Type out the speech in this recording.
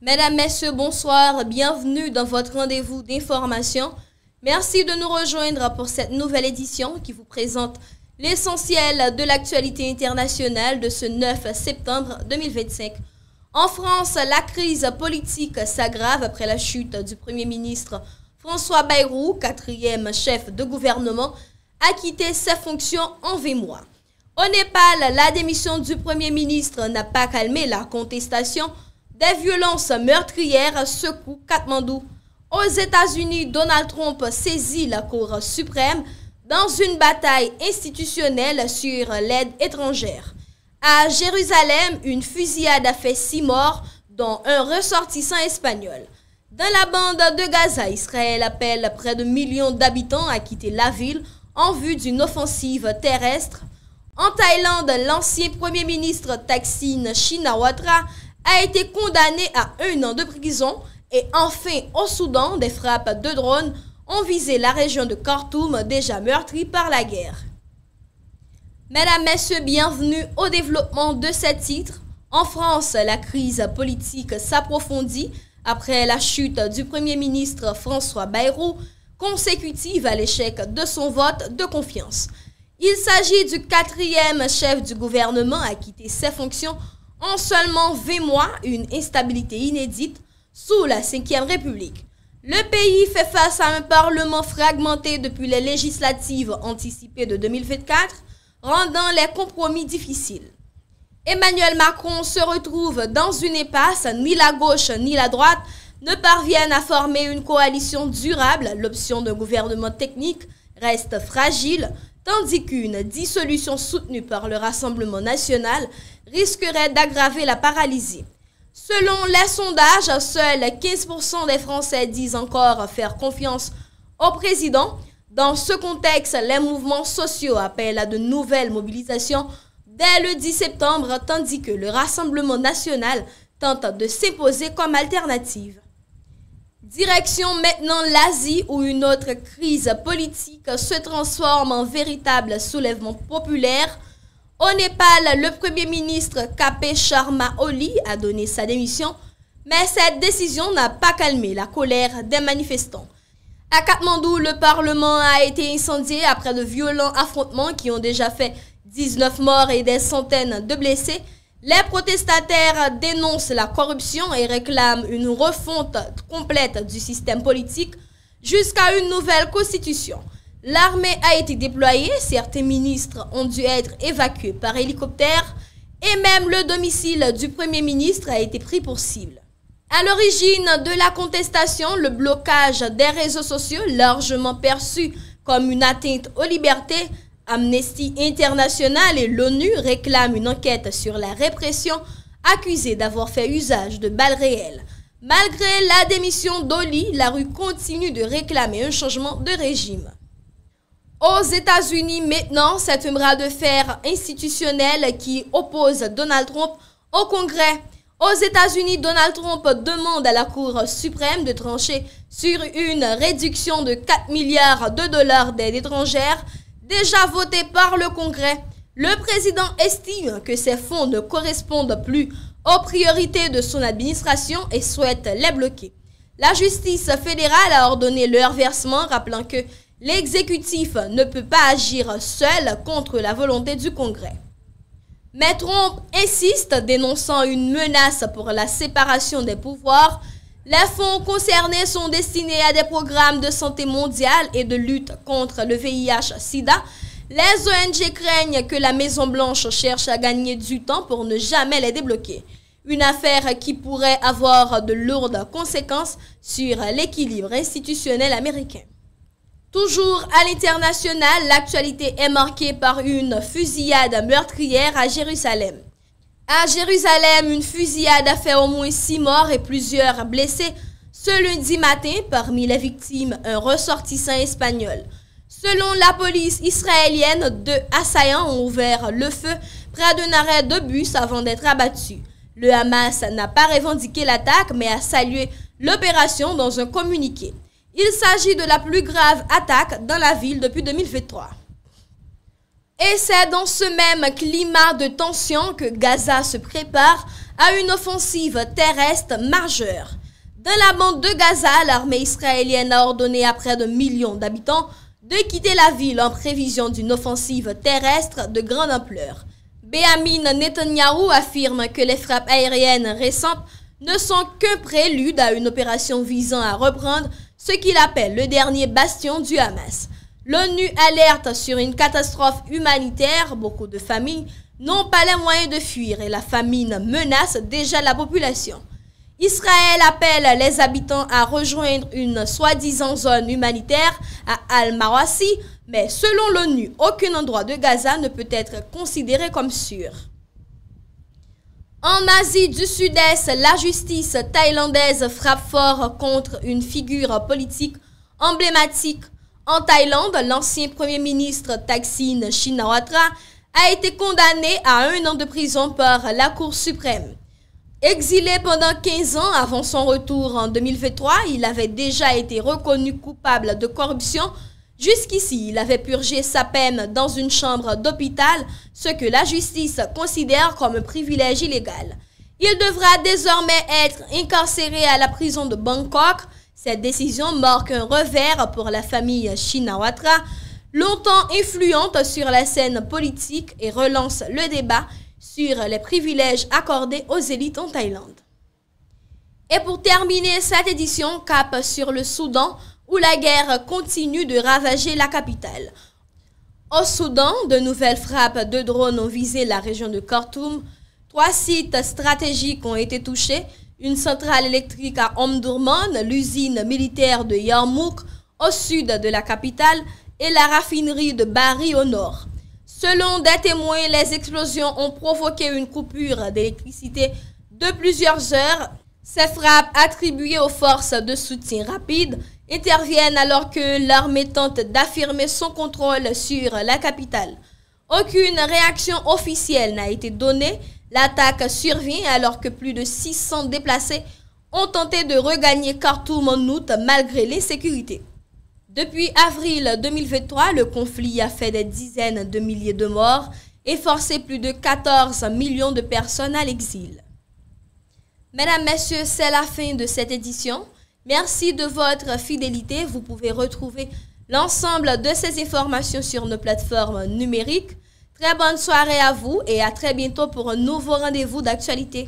Mesdames, Messieurs, bonsoir, bienvenue dans votre rendez-vous d'information. Merci de nous rejoindre pour cette nouvelle édition qui vous présente l'essentiel de l'actualité internationale de ce 9 septembre 2025. En France, la crise politique s'aggrave après la chute du Premier ministre François Bayrou, quatrième chef de gouvernement, a quitté ses fonctions en 20 mois. Au Népal, la démission du Premier ministre n'a pas calmé la contestation. Des violences meurtrières secouent Katmandou. Aux États-Unis, Donald Trump saisit la Cour suprême dans une bataille institutionnelle sur l'aide étrangère. À Jérusalem, une fusillade a fait 6 morts, dont un ressortissant espagnol. Dans la bande de Gaza, Israël appelle près de millions d'habitants à quitter la ville en vue d'une offensive terrestre. En Thaïlande, l'ancien Premier ministre Thaksin Shinawatra a été condamné à 1 an de prison. Et enfin, au Soudan, des frappes de drones ont visé la région de Khartoum, déjà meurtrie par la guerre. Mesdames, Messieurs, bienvenue au développement de ces titres. En France, la crise politique s'approfondit après la chute du Premier ministre François Bayrou, consécutive à l'échec de son vote de confiance. Il s'agit du 4e chef du gouvernement à quitter ses fonctions en seulement 20 mois, une instabilité inédite sous la Ve République. Le pays fait face à un parlement fragmenté depuis les législatives anticipées de 2024, rendant les compromis difficiles. Emmanuel Macron se retrouve dans une impasse, ni la gauche ni la droite ne parviennent à former une coalition durable. L'option d'un gouvernement technique reste fragile, tandis qu'une dissolution soutenue par le Rassemblement national risquerait d'aggraver la paralysie. Selon les sondages, seuls 15% des Français disent encore faire confiance au président. Dans ce contexte, les mouvements sociaux appellent à de nouvelles mobilisations dès le 10 septembre, tandis que le Rassemblement national tente de s'imposer comme alternative. Direction maintenant l'Asie, où une autre crise politique se transforme en véritable soulèvement populaire. Au Népal, le Premier ministre K.P. Sharma Oli a donné sa démission, mais cette décision n'a pas calmé la colère des manifestants. À Katmandou, le Parlement a été incendié après de violents affrontements qui ont déjà fait 19 morts et des centaines de blessés. Les protestataires dénoncent la corruption et réclament une refonte complète du système politique jusqu'à une nouvelle constitution. L'armée a été déployée, certains ministres ont dû être évacués par hélicoptère et même le domicile du Premier ministre a été pris pour cible. À l'origine de la contestation, le blocage des réseaux sociaux, largement perçu comme une atteinte aux libertés, Amnesty International et l'ONU réclament une enquête sur la répression, accusée d'avoir fait usage de balles réelles. Malgré la démission d'Oli, la rue continue de réclamer un changement de régime. Aux États-Unis, maintenant, c'est un bras de fer institutionnel qui oppose Donald Trump au Congrès. Aux États-Unis, Donald Trump demande à la Cour suprême de trancher sur une réduction de 4 milliards de dollars d'aide étrangère déjà votée par le Congrès. Le président estime que ces fonds ne correspondent plus aux priorités de son administration et souhaite les bloquer. La justice fédérale a ordonné leur versement, rappelant que l'exécutif ne peut pas agir seul contre la volonté du Congrès. Mais Trump insiste, dénonçant une menace pour la séparation des pouvoirs. Les fonds concernés sont destinés à des programmes de santé mondiale et de lutte contre le VIH-Sida. Les ONG craignent que la Maison-Blanche cherche à gagner du temps pour ne jamais les débloquer. Une affaire qui pourrait avoir de lourdes conséquences sur l'équilibre institutionnel américain. Toujours à l'international, l'actualité est marquée par une fusillade meurtrière à Jérusalem. À Jérusalem, une fusillade a fait au moins 6 morts et plusieurs blessés ce lundi matin. Parmi les victimes, un ressortissant espagnol. Selon la police israélienne, 2 assaillants ont ouvert le feu près d'un arrêt de bus avant d'être abattus. Le Hamas n'a pas revendiqué l'attaque mais a salué l'opération dans un communiqué. Il s'agit de la plus grave attaque dans la ville depuis 2023. Et c'est dans ce même climat de tension que Gaza se prépare à une offensive terrestre majeure. Dans la bande de Gaza, l'armée israélienne a ordonné à près de millions d'habitants de quitter la ville en prévision d'une offensive terrestre de grande ampleur. Benjamin Netanyahou affirme que les frappes aériennes récentes ne sont qu'un prélude à une opération visant à reprendre ce qu'il appelle le dernier bastion du Hamas. L'ONU alerte sur une catastrophe humanitaire. Beaucoup de familles n'ont pas les moyens de fuir et la famine menace déjà la population. Israël appelle les habitants à rejoindre une soi-disant zone humanitaire à Al-Mawasi, mais selon l'ONU, aucun endroit de Gaza ne peut être considéré comme sûr. En Asie du Sud-Est, la justice thaïlandaise frappe fort contre une figure politique emblématique. En Thaïlande, l'ancien premier ministre Thaksin Shinawatra a été condamné à 1 an de prison par la Cour suprême. Exilé pendant 15 ans avant son retour en 2023, il avait déjà été reconnu coupable de corruption. Jusqu'ici, il avait purgé sa peine dans une chambre d'hôpital, ce que la justice considère comme un privilège illégal. Il devra désormais être incarcéré à la prison de Bangkok. Cette décision marque un revers pour la famille Shinawatra, longtemps influente sur la scène politique, et relance le débat sur les privilèges accordés aux élites en Thaïlande. Et pour terminer cette édition, cap sur le Soudan, où la guerre continue de ravager la capitale. Au Soudan, de nouvelles frappes de drones ont visé la région de Khartoum. 3 sites stratégiques ont été touchés, une centrale électrique à Omdurman, l'usine militaire de Yarmouk au sud de la capitale et la raffinerie de Bari au nord. Selon des témoins, les explosions ont provoqué une coupure d'électricité de plusieurs heures. Ces frappes, attribuées aux forces de soutien rapide, interviennent alors que l'armée tente d'affirmer son contrôle sur la capitale. Aucune réaction officielle n'a été donnée. L'attaque survient alors que plus de 600 déplacés ont tenté de regagner Khartoum en août malgré l'insécurité. Depuis avril 2023, le conflit a fait des dizaines de milliers de morts et forcé plus de 14 millions de personnes à l'exil. Mesdames, Messieurs, c'est la fin de cette édition. Merci de votre fidélité. Vous pouvez retrouver l'ensemble de ces informations sur nos plateformes numériques. Très bonne soirée à vous et à très bientôt pour un nouveau rendez-vous d'actualité.